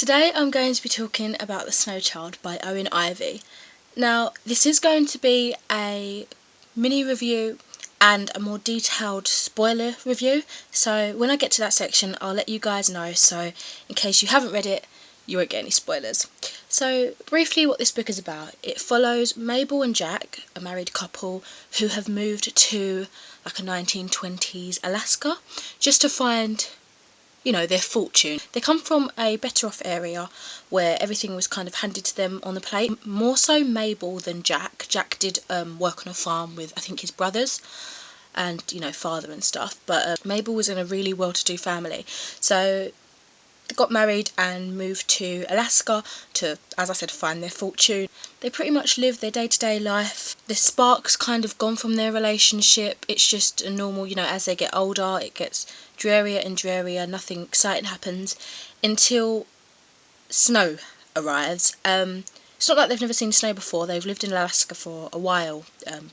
Today I'm going to be talking about The Snow Child by Eowyn Ivey. Now, this is going to be a mini review and a more detailed spoiler review, so when I get to that section I'll let you guys know, so in case you haven't read it you won't get any spoilers. So briefly what this book is about, it follows Mabel and Jack, a married couple who have moved to like a 1920s Alaska just to find, you know, their fortune. They come from a better off area where everything was kind of handed to them on the plate. More so Mabel than Jack. Jack did work on a farm with I think his brothers and, you know, father and stuff, but Mabel was in a really well-to-do family. So they got married and moved to Alaska to, as I said, find their fortune. They pretty much live their day-to-day life. The spark's kind of gone from their relationship. It's just a normal, you know, as they get older it gets drearier and drearier, nothing exciting happens until snow arrives. It's not like they've never seen snow before, they've lived in Alaska for a while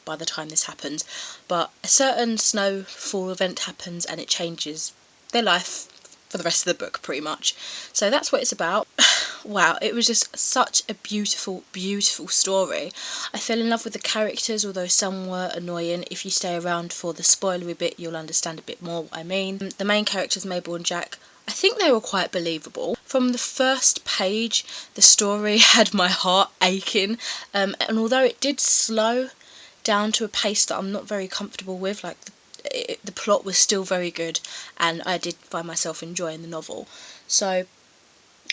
by the time this happens, but a certain snowfall event happens and it changes their life for the rest of the book pretty much. So that's what it's about. Wow, it was just such a beautiful, beautiful story. I fell in love with the characters, although some were annoying. If you stay around for the spoilery bit you'll understand a bit more what I mean. The main characters, Mabel and Jack, I think they were quite believable. From the first page the story had my heart aching, and although it did slow down to a pace that I'm not very comfortable with, like the plot was still very good and I did find myself enjoying the novel. So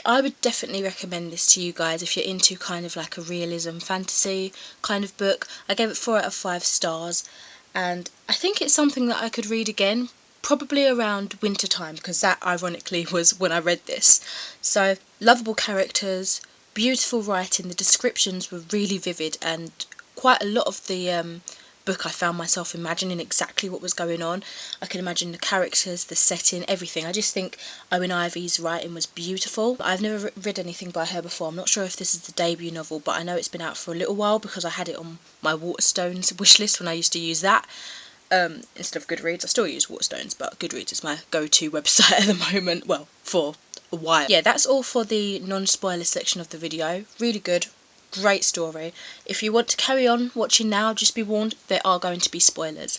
I would definitely recommend this to you guys if you're into kind of like a realism fantasy kind of book. I gave it 4 out of 5 stars and I think it's something that I could read again probably around winter time, because that ironically was when I read this. So lovable characters, beautiful writing, the descriptions were really vivid and quite a lot of the book I found myself imagining exactly what was going on. I could imagine the characters, the setting, everything. I just think Eowyn Ivey's writing was beautiful. I've never read anything by her before. I'm not sure if this is the debut novel, but I know it's been out for a little while because I had it on my Waterstones wishlist when I used to use that instead of Goodreads. I still use Waterstones, but Goodreads is my go-to website at the moment, well, for a while. Yeah, that's all for the non-spoiler section of the video. Really good. Great story. If you want to carry on watching now, just be warned, there are going to be spoilers.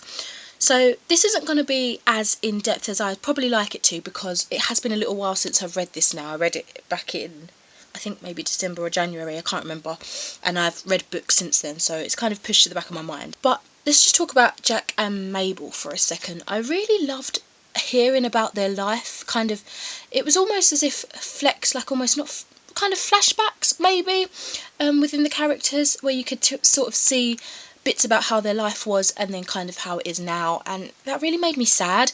So this isn't going to be as in-depth as I'd probably like it to, because it has been a little while since I've read this now. I read it back in, I think maybe December or January, I can't remember, and I've read books since then, so it's kind of pushed to the back of my mind. But let's just talk about Jack and Mabel for a second. I really loved hearing about their life. Kind of, it was almost as if flecks, like almost not kind of flashbacks maybe within the characters, where you could sort of see bits about how their life was and then kind of how it is now, and that really made me sad.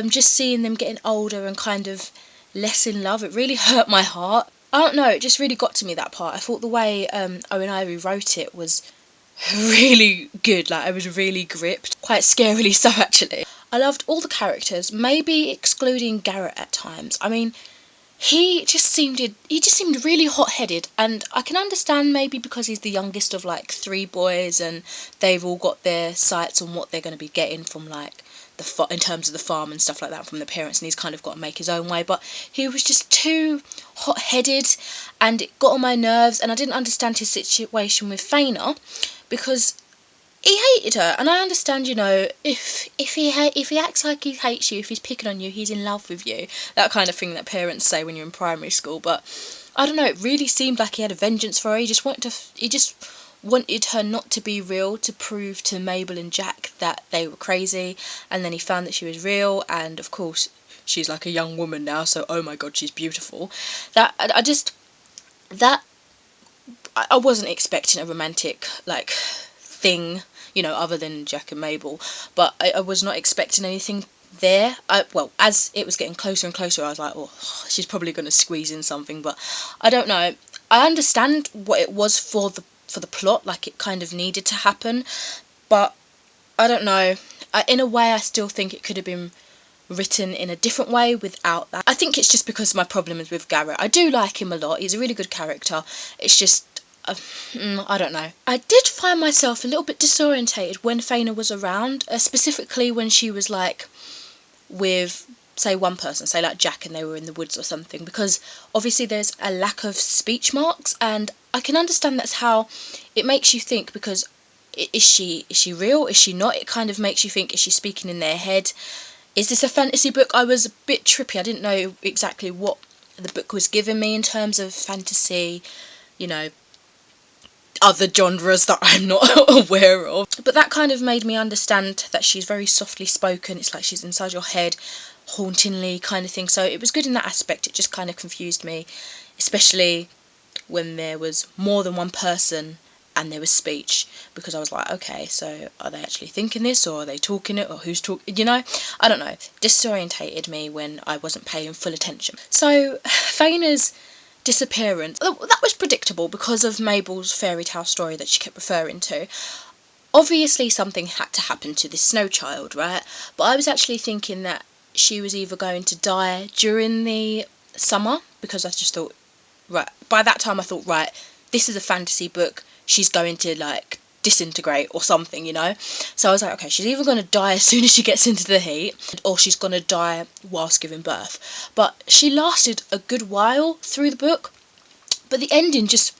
Just seeing them getting older and kind of less in love, it really hurt my heart. I don't know, it just really got to me, that part. I thought the way Eowyn Ivey wrote it was really good, like I was really gripped, quite scarily so actually. I loved all the characters, maybe excluding Garrett at times. I mean, he just seemed really hot-headed, and I can understand maybe because he's the youngest of like 3 boys and they've all got their sights on what they're going to be getting from like in terms of the farm and stuff like that from the parents, and he's kind of got to make his own way, but he was just too hot-headed and it got on my nerves, and I didn't understand his situation with Faina because he hated her, and I understand, you know, if he acts like he hates you, if he's picking on you, he's in love with you, that kind of thing that parents say when you're in primary school. But I don't know, it really seemed like he had a vengeance for her. He just wanted her not to be real, to prove to Mabel and Jack that they were crazy, and then he found that she was real, and of course she's like a young woman now, so oh my god, she's beautiful. I wasn't expecting a romantic like thing, you know, other than Jack and Mabel, but I was not expecting anything there. Well, as it was getting closer and closer I was like, oh, she's probably going to squeeze in something, but I don't know. I understand what it was for the plot, like it kind of needed to happen, but I don't know, in a way I still think it could have been written in a different way without that. I think it's just because my problem is with Garrett. I do like him a lot, he's a really good character, it's just I don't know. I did find myself a little bit disorientated when Faina was around, specifically when she was like with say one person, say like Jack, and they were in the woods or something, because obviously there's a lack of speech marks, and I can understand that's how it makes you think, because is she real, is she not? It kind of makes you think, is she speaking in their head? Is this a fantasy book? I was a bit trippy. I didn't know exactly what the book was giving me in terms of fantasy, you know, other genres that I'm not aware of. But that kind of made me understand that she's very softly spoken. It's like she's inside your head, hauntingly kind of thing. So it was good in that aspect. It just kind of confused me, especially when there was more than one person and there was speech, because I was like, okay, so are they actually thinking this, or are they talking it, or who's talking, you know? I don't know. Disorientated me when I wasn't paying full attention. So Faina's disappearance, that was predictable because of Mabel's fairy tale story that she kept referring to. Obviously something had to happen to this snow child, right? But I was actually thinking that she was either going to die during the summer, because I just thought, right, by that time I thought, right, this is a fantasy book, she's going to like disintegrate or something, you know? So I was like, okay, she's either going to die as soon as she gets into the heat, or she's going to die whilst giving birth. But she lasted a good while through the book, but the ending just,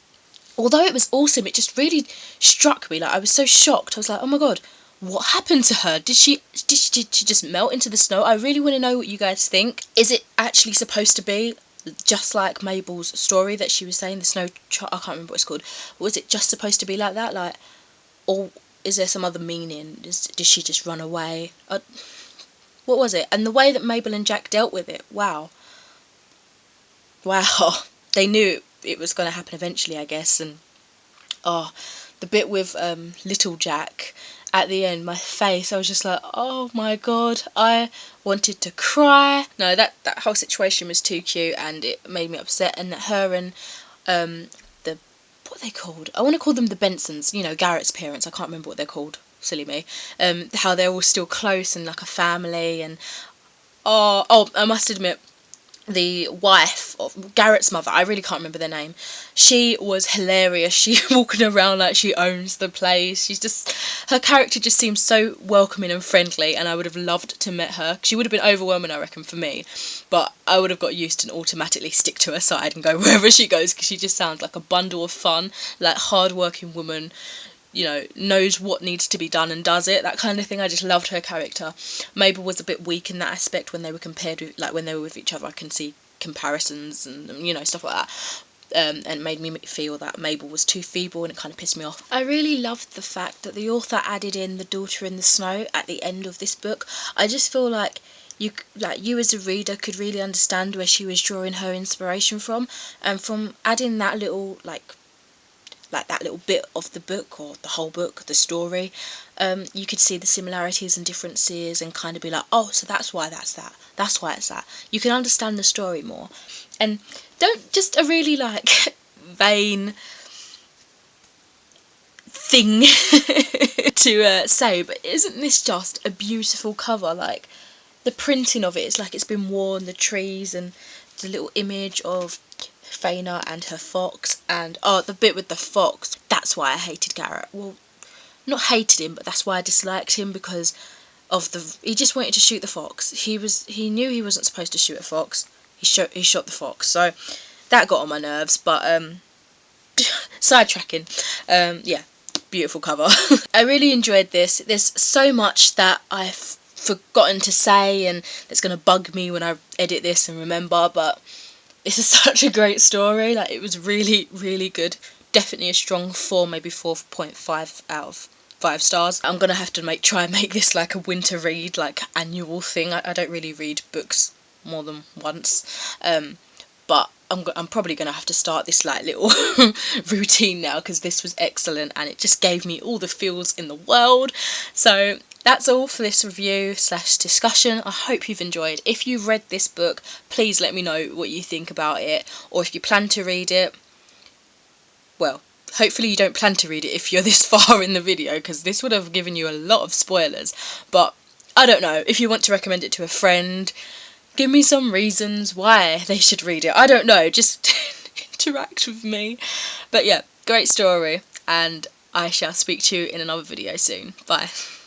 although it was awesome, it just really struck me. Like, I was so shocked. I was like, oh my god, what happened to her? Did she just melt into the snow? I really want to know what you guys think. Is it actually supposed to be just like Mabel's story that she was saying, the snow child, I can't remember what it's called, was it just supposed to be like that, like, or is there some other meaning? Did she just run away? What was it? And the way that Mabel and Jack dealt with it, wow, they knew it was going to happen eventually, I guess. And the bit with little Jack at the end, my face, I was just like, oh my god, I wanted to cry. No, that whole situation was too cute, and it made me upset. And her and the, what are they called? I want to call them the Bensons, you know, Garrett's parents. I can't remember what they're called, silly me. How they're all still close and like a family. And oh, I must admit, the wife of Garrett's mother, I really can't remember their name, she was hilarious. She walking around like she owns the place. She's just, her character just seems so welcoming and friendly, and I would have loved to met her. She would have been overwhelming, I reckon, for me, but I would have got used to and automatically stick to her side and go wherever she goes, because she just sounds like a bundle of fun, like hard-working woman, you know, knows what needs to be done and does it, that kind of thing. I just loved her character. Mabel was a bit weak in that aspect when they were compared with, like, when they were with each other. I can see comparisons and, you know, stuff like that. And made me feel that Mabel was too feeble, and it kind of pissed me off. I really loved the fact that the author added in the daughter in the snow at the end of this book. I just feel like you as a reader could really understand where she was drawing her inspiration from, and from adding that little like that little bit of the book, or the whole book, the story, you could see the similarities and differences and kind of be like, oh, so that's why that's that. You can understand the story more. And don't just a really like vain thing to say, but isn't this just a beautiful cover? Like, the printing of it, it's like it's been worn, the trees and the little image of Faina and her fox, and the bit with the fox, that's why I hated Garrett. Well, not hated him, but that's why I disliked him, because of he just wanted to shoot the fox. He knew he wasn't supposed to shoot a fox. He shot the fox, so that got on my nerves. But sidetracking, yeah, beautiful cover. I really enjoyed this. There's so much that I've forgotten to say, and it's going to bug me when I edit this and remember, but this is such a great story. Like, it was really, really good. Definitely a strong 4, maybe 4.5 out of 5 stars. I'm gonna have to try and make this like a winter read, like annual thing. I don't really read books more than once, but I'm probably gonna have to start this like little routine now, because this was excellent and it just gave me all the feels in the world. So that's all for this review / discussion. I hope you've enjoyed. If you've read this book, please let me know what you think about it, or if you plan to read it. Well, hopefully you don't plan to read it if you're this far in the video, because this would have given you a lot of spoilers. But I don't know, if you want to recommend it to a friend, give me some reasons why they should read it. I don't know, just interact with me. But yeah, great story, and I shall speak to you in another video soon. Bye.